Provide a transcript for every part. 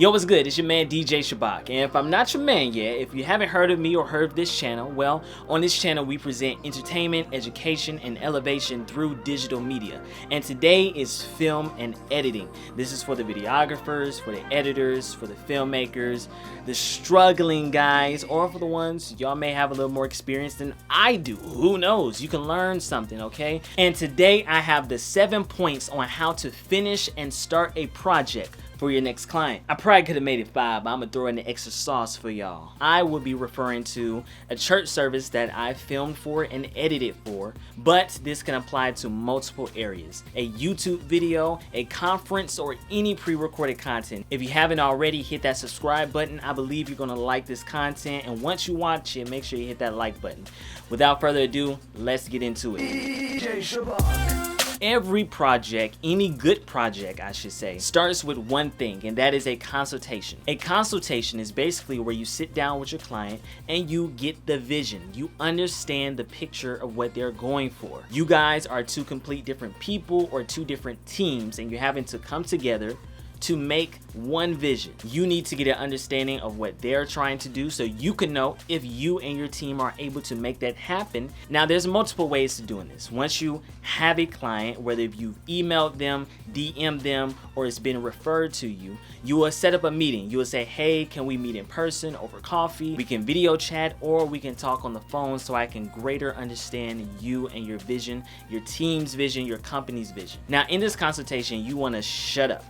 Yo, what's good? It's your man DJ Shabak, and if I'm not your man yet, if you haven't heard of me or heard of this channel, well, on this channel we present entertainment, education, and elevation through digital media. And today is film and editing. This is for the videographers, for the editors, for the filmmakers, the struggling guys, or for the ones y'all may have a little more experience than I do. Who knows? You can learn something, okay? And today I have the 7 points on how to finish and start a project for your next client. I probably could have made it 5, but I'm gonna throw in the extra sauce for y'all. I will be referring to a church service that I filmed for and edited for, but this can apply to multiple areas. A YouTube video, a conference, or any pre-recorded content. If you haven't already, hit that subscribe button. I believe you're gonna like this content, and once you watch it, make sure you hit that like button. Without further ado, let's get into it. DJ Shabak. Every project, any good project I should say, starts with one thing, and that is a consultation. A consultation is basically where you sit down with your client and you get the vision. You understand the picture of what they're going for. You guys are two complete different people or two different teams, and you're having to come together to make one vision. You need to get an understanding of what they're trying to do so you can know if you and your team are able to make that happen. Now, there's multiple ways to doing this. Once you have a client, whether you've emailed them, DM'd them, or it's been referred to you, you will set up a meeting. You will say, hey, can we meet in person over coffee? We can video chat, or we can talk on the phone so I can greater understand you and your vision, your team's vision, your company's vision. Now, in this consultation, you want to shut up.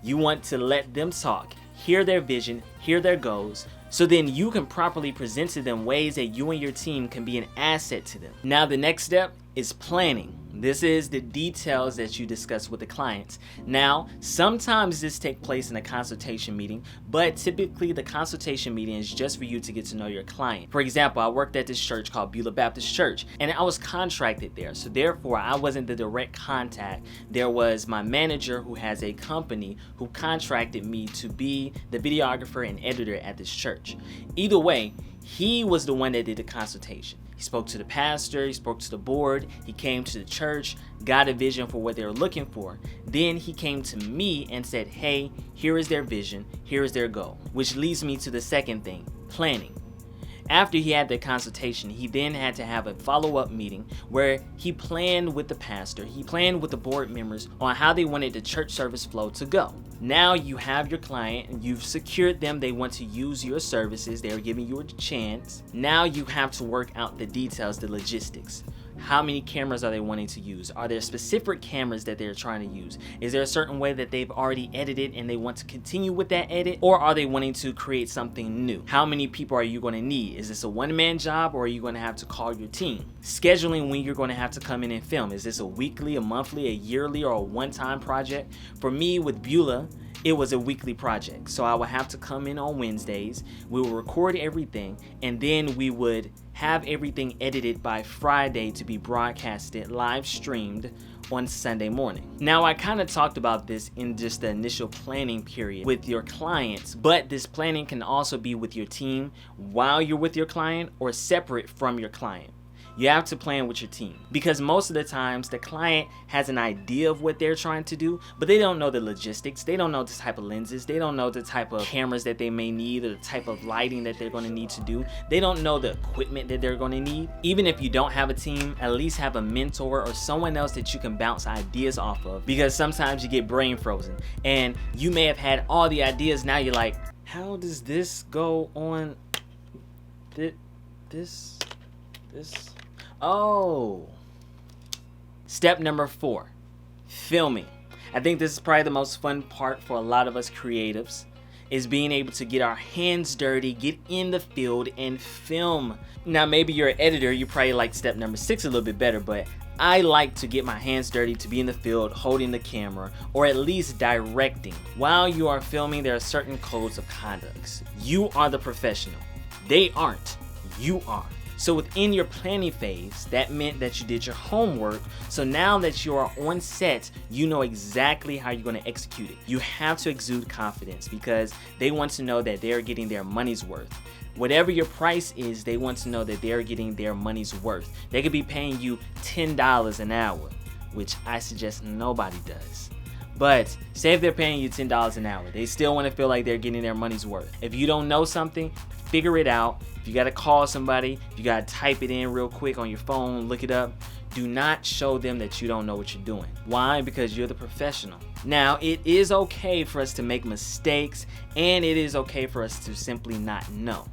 You want to let them talk, hear their vision, hear their goals, so then you can properly present to them ways that you and your team can be an asset to them. Now, the next step is planning. This is the details that you discuss with the clients. Now, sometimes this takes place in a consultation meeting, but typically the consultation meeting is just for you to get to know your client. For example, I worked at this church called Beulah Baptist Church, and I was contracted there. So therefore, I wasn't the direct contact. There was my manager who has a company who contracted me to be the videographer and editor at this church. Either way, he was the one that did the consultation. He spoke to the pastor, he spoke to the board, he came to the church, got a vision for what they were looking for. Then he came to me and said, hey, here is their vision, here is their goal. Which leads me to the second thing, planning. After he had the consultation, he then had to have a follow-up meeting where he planned with the pastor, he planned with the board members on how they wanted the church service flow to go. Now you have your client and you've secured them, they want to use your services, they're giving you a chance. Now you have to work out the details, the logistics. How many cameras are they wanting to use? Are there specific cameras that they're trying to use? Is there a certain way that they've already edited and they want to continue with that edit? Or are they wanting to create something new? How many people are you going to need? Is this a one-man job, or are you going to have to call your team? Scheduling when you're going to have to come in and film. Is this a weekly, a monthly, a yearly, or a one-time project? For me with Beulah, it was a weekly project. So I would have to come in on Wednesdays, we would record everything, and then we would have everything edited by Friday to be broadcasted, live streamed on Sunday morning. Now, I kind of talked about this in just the initial planning period with your clients, but this planning can also be with your team while you're with your client or separate from your client. You have to plan with your team, because most of the times the client has an idea of what they're trying to do, but they don't know the logistics. They don't know the type of lenses. They don't know the type of cameras that they may need or the type of lighting that they're going to need to do. They don't know the equipment that they're going to need. Even if you don't have a team, at least have a mentor or someone else that you can bounce ideas off of, because sometimes you get brain frozen and you may have had all the ideas. Now you're like, how does this go on this? Oh. Step number 4, filming. I think this is probably the most fun part for a lot of us creatives, is being able to get our hands dirty, get in the field and film. Now, maybe you're an editor, you probably like step number 6 a little bit better, but I like to get my hands dirty, to be in the field holding the camera, or at least directing. While you are filming, there are certain codes of conduct. You are the professional. They aren't. You are. So within your planning phase, that meant that you did your homework. So now that you are on set, you know exactly how you're going to execute it. You have to exude confidence, because they want to know that they're getting their money's worth. Whatever your price is, they want to know that they're getting their money's worth. They could be paying you $10 an hour, which I suggest nobody does. But say if they're paying you $10 an hour, they still want to feel like they're getting their money's worth. If you don't know something, figure it out. If you got to call somebody, if you got to type it in real quick on your phone, look it up. Do not show them that you don't know what you're doing. Why? Because you're the professional. Now, it is okay for us to make mistakes, and it is okay for us to simply not know.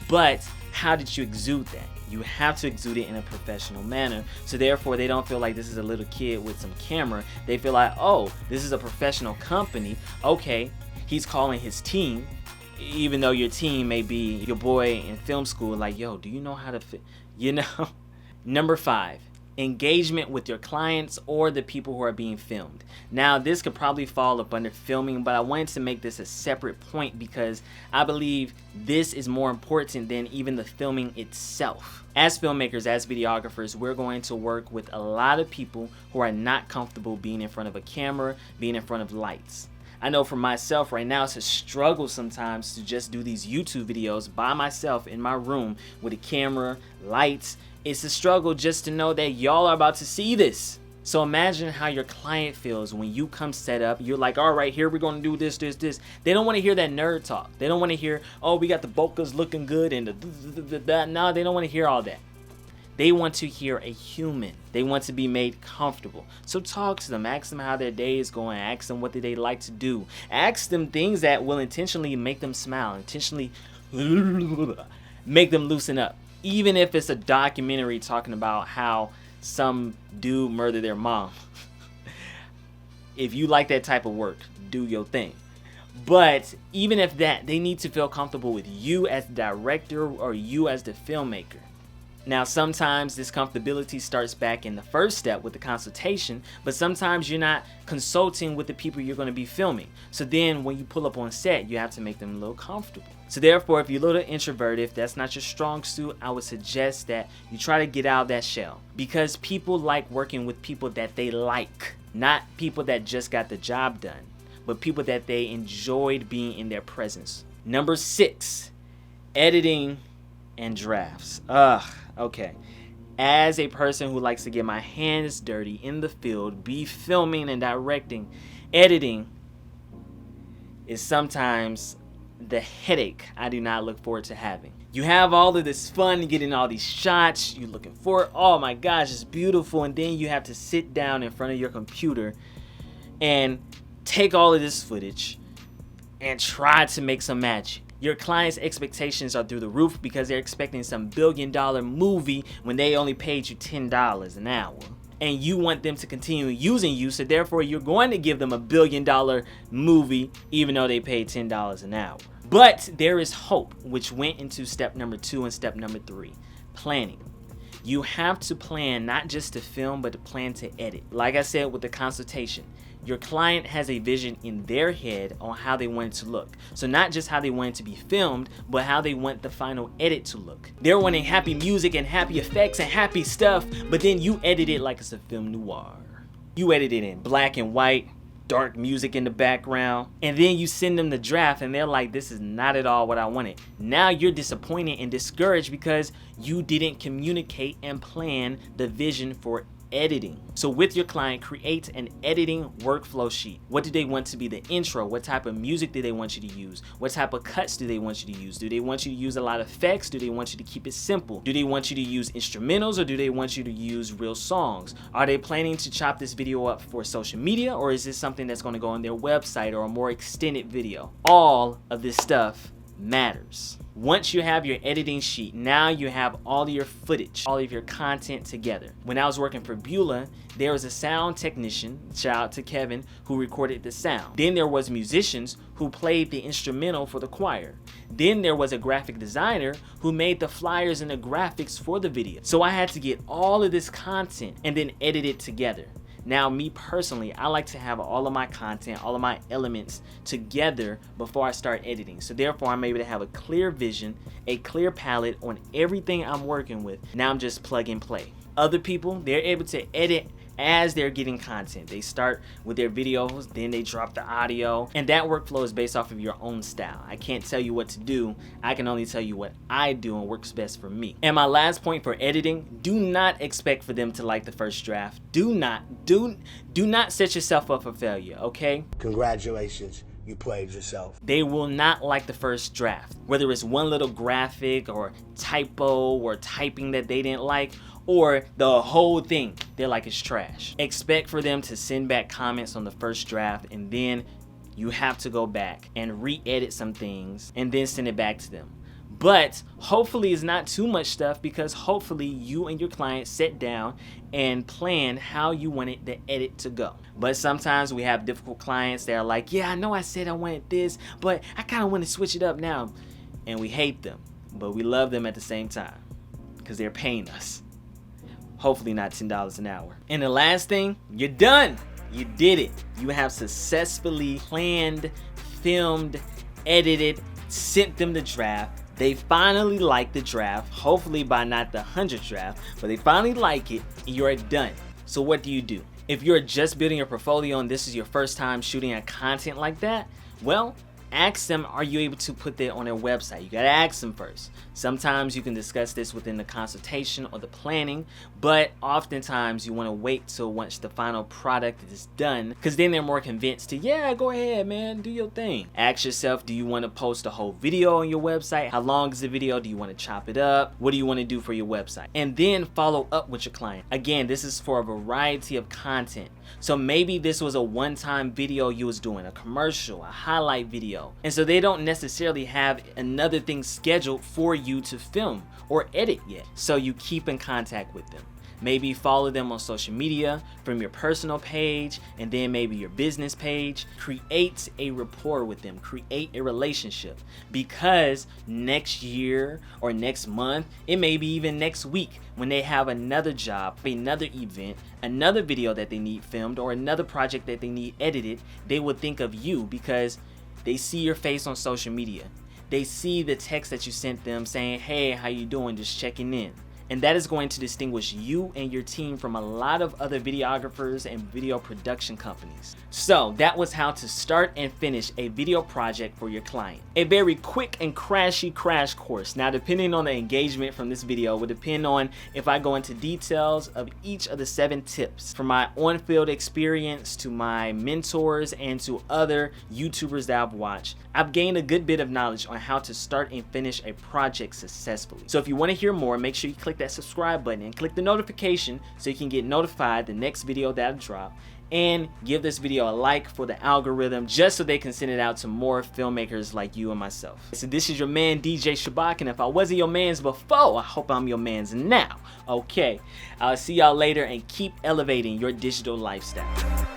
But how did you exude that? You have to exude it in a professional manner. So therefore, they don't feel like this is a little kid with some camera. They feel like, oh, this is a professional company. Okay, he's calling his team. Even though your team may be your boy in film school, like, yo, do you know how to Number 5, engagement with your clients or the people who are being filmed. Now, this could probably fall up under filming, but I wanted to make this a separate point because I believe this is more important than even the filming itself. As filmmakers, as videographers, we're going to work with a lot of people who are not comfortable being in front of a camera, being in front of lights. I know for myself right now, it's a struggle sometimes to just do these YouTube videos by myself in my room with a camera, lights. It's a struggle just to know that y'all are about to see this. So imagine how your client feels when you come set up. You're like, all right, here we're going to do this. They don't want to hear that nerd talk. They don't want to hear, oh, we got the bokehs looking good and the no, they don't want to hear all that. They want to hear a human. They want to be made comfortable. So talk to them. Ask them how their day is going. Ask them what do they like to do. Ask them things that will intentionally make them smile. Intentionally make them loosen up. Even if it's a documentary talking about how some dude murdered their mom. If you like that type of work, do your thing. But even if that, they need to feel comfortable with you as the director or you as the filmmaker. Now, sometimes this comfortability starts back in the first step with the consultation, but sometimes you're not consulting with the people you're going to be filming. So then when you pull up on set, you have to make them a little comfortable. So therefore, if you're a little introverted, if that's not your strong suit, I would suggest that you try to get out of that shell. Because people like working with people that they like, not people that just got the job done, but people that they enjoyed being in their presence. Number 6, editing and drafts. Okay. As a person who likes to get my hands dirty in the field, be filming and directing, editing is sometimes the headache I do not look forward to having. You have all of this fun getting all these shots, you're looking for it, oh my gosh, it's beautiful, and then you have to sit down in front of your computer and take all of this footage and try to make some magic. Your client's expectations are through the roof because they're expecting some billion-dollar movie when they only paid you $10 an hour. And you want them to continue using you, so therefore you're going to give them $1 billion movie even though they paid $10 an hour. But there is hope, which went into step number 2 and step number 3, planning. You have to plan not just to film, but to plan to edit. Like I said with the consultation, your client has a vision in their head on how they want it to look. So not just how they want it to be filmed, but how they want the final edit to look. They're wanting happy music and happy effects and happy stuff, but then you edit it like it's a film noir. You edit it in black and white, dark music in the background, and then you send them the draft and they're like, this is not at all what I wanted. Now you're disappointed and discouraged because you didn't communicate and plan the vision for editing. So with your client, create an editing workflow sheet. What do they want to be the intro? What type of music do they want you to use? What type of cuts do they want you to use? Do they want you to use a lot of effects? Do they want you to keep it simple? Do they want you to use instrumentals or do they want you to use real songs? Are they planning to chop this video up for social media, or is this something that's going to go on their website or a more extended video? All of this stuff matters. Once you have your editing sheet, now you have all of your footage, all of your content together. When I was working for Beulah, there was a sound technician, shout out to Kevin, who recorded the sound. Then there was musicians who played the instrumental for the choir. Then there was a graphic designer who made the flyers and the graphics for the video. So I had to get all of this content and then edit it together. Now, me personally, I like to have all of my content, all of my elements together before I start editing. So therefore, I'm able to have a clear vision, a clear palette on everything I'm working with. Now I'm just plug and play. Other people, they're able to edit as they're getting content. They start with their videos, then they drop the audio, and that workflow is based off of your own style. I can't tell you what to do. I can only tell you what I do and works best for me. And my last point for editing, do not expect for them to like the first draft. Do not set yourself up for failure, okay? Congratulations, you played yourself. They will not like the first draft. Whether it's one little graphic or typo or typing that they didn't like, or the whole thing they're like it's trash. Expect for them to send back comments on the first draft, and then you have to go back and re-edit some things and then send it back to them. But hopefully it's not too much stuff, because hopefully you and your client sit down and plan how you wanted the edit to go. But sometimes we have difficult clients that are like, yeah, I know I said I wanted this, but I kind of want to switch it up now. And we hate them, but we love them at the same time because they're paying us. Hopefully not $10 an hour. And the last thing, you're done. You did it. You have successfully planned, filmed, edited, sent them the draft. They finally like the draft, hopefully by not the 100th draft, but they finally like it, and you're done. So what do? If you're just building your portfolio and this is your first time shooting a content like that, well, ask them, are you able to put that on their website? You gotta ask them first. Sometimes you can discuss this within the consultation or the planning, but oftentimes you want to wait till once the final product is done, because then they're more convinced to, yeah, go ahead, man, do your thing. Ask yourself, do you want to post a whole video on your website? How long is the video? Do you want to chop it up? What do you want to do for your website? And then follow up with your client. Again, this is for a variety of content. So maybe this was a one-time video you was doing, a commercial, a highlight video. And so they don't necessarily have another thing scheduled for you to film or edit yet. So you keep in contact with them. Maybe follow them on social media from your personal page and then maybe your business page. Create a rapport with them, create a relationship, because next year or next month, it may be even next week, when they have another job, another event, another video that they need filmed, or another project that they need edited, they will think of you because they see your face on social media. They see the text that you sent them saying, hey, how you doing? Just checking in. And that is going to distinguish you and your team from a lot of other videographers and video production companies. So that was how to start and finish a video project for your client. A very quick and crashy crash course. Now, depending on the engagement from this video would depend on if I go into details of each of the 7 tips, from my on-field experience to my mentors and to other YouTubers that I've watched. I've gained a good bit of knowledge on how to start and finish a project successfully. So if you want to hear more, make sure you click that subscribe button and click the notification so you can get notified the next video that I drop, and give this video a like for the algorithm, just so they can send it out to more filmmakers like you and myself. So this is your man DJ Shabak, and if I wasn't your mans before, I hope I'm your mans now. Okay, I'll see y'all later, and keep elevating your digital lifestyle.